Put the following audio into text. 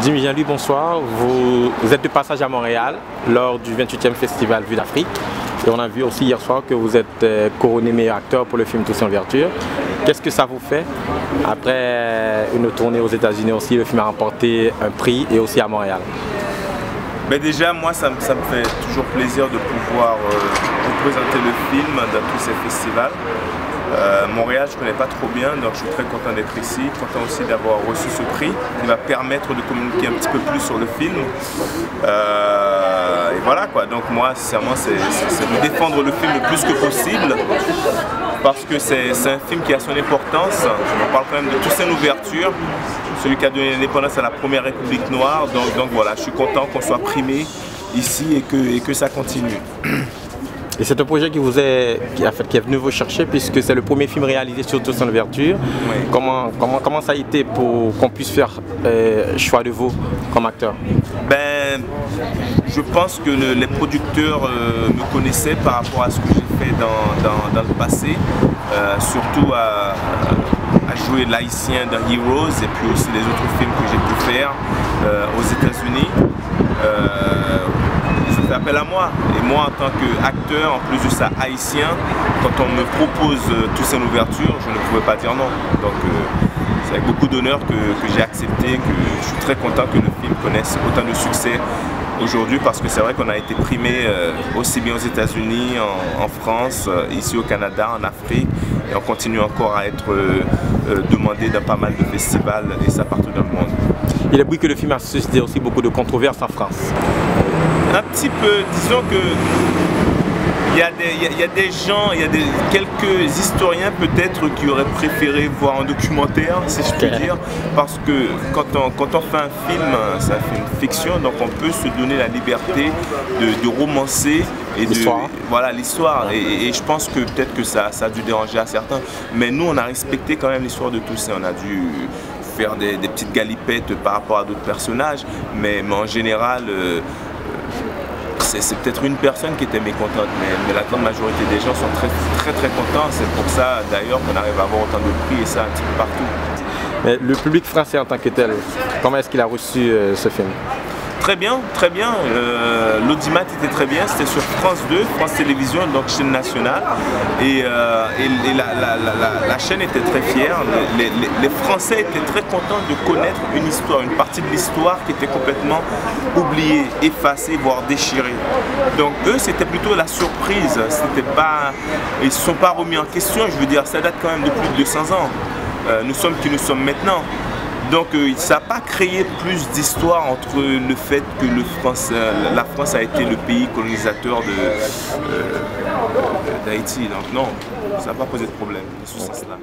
Jimmy Jean-Louis, bonsoir. Vous êtes de passage à Montréal lors du 28e Festival Vue d'Afrique. Et on a vu aussi hier soir que vous êtes couronné meilleur acteur pour le film Toussaint L'Ouverture. Qu'est-ce que ça vous fait? Après une tournée aux États-Unis aussi, le film a remporté un prix et aussi à Montréal. Mais déjà, moi, ça me fait toujours plaisir de pouvoir représenter le film dans tous ces festivals. Montréal, je ne connais pas trop bien, donc je suis très content d'être ici, content aussi d'avoir reçu ce prix qui va permettre de communiquer un petit peu plus sur le film. Et voilà quoi, donc moi, sincèrement, c'est de défendre le film le plus que possible parce que c'est un film qui a son importance. On parle quand même de Toussaint L'Ouverture, celui qui a donné l'indépendance à la première République noire, donc voilà, je suis content qu'on soit primé ici et que ça continue. Et c'est un projet qui est venu vous chercher puisque c'est le premier film réalisé sur Toussaint L'Ouverture. Oui. Comment ça a été pour qu'on puisse faire choix de vous comme acteur? Ben, je pense que les producteurs me connaissaient par rapport à ce que j'ai fait dans le passé, surtout à jouer l'haïtien dans Heroes et puis aussi les autres films que j'ai pu faire aux États-Unis. Fait appel à moi, et moi en tant qu'acteur, en plus de ça haïtien, quand on me propose Toussaint L'Ouverture, je ne pouvais pas dire non. Donc c'est avec beaucoup d'honneur que j'ai accepté, que je suis très content que le film connaisse autant de succès aujourd'hui, parce que c'est vrai qu'on a été primé aussi bien aux États-Unis, en France, ici au Canada, en Afrique, et on continue encore à être demandé dans pas mal de festivals, et ça partout dans le monde. Il est vrai que le film a suscité aussi beaucoup de controverses en France. Un petit peu, disons que il y a des gens, il y a quelques historiens peut-être qui auraient préféré voir un documentaire, si je puis dire, parce que quand on fait un film, c'est un film fiction, donc on peut se donner la liberté de romancer et voilà l'histoire. Et je pense que peut-être que ça a dû déranger à certains, mais nous on a respecté quand même l'histoire de Toussaint. On a dû faire des petites galipettes par rapport à d'autres personnages, mais en général c'est peut-être une personne qui était mécontente, mais la grande majorité des gens sont très contents. C'est pour ça d'ailleurs qu'on arrive à avoir autant de prix et ça un petit peu partout. Mais le public français en tant que tel, comment est-ce qu'il a reçu ce film? Très bien, très bien. L'audimat était très bien, c'était sur France 2, France Télévisions, donc chaîne nationale. Et la chaîne était très fière. Les Français étaient très contents de connaître une histoire, une partie de l'histoire qui était complètement oubliée, effacée, voire déchirée. Donc eux, c'était plutôt la surprise. Ils ne se sont pas remis en question, je veux dire, ça date quand même de plus de 200 ans. Nous sommes qui nous sommes maintenant. Donc ça n'a pas créé plus d'histoire entre le fait que la France a été le pays colonisateur d'Haïti. Donc non, ça n'a pas posé de problème sous ce sens-là.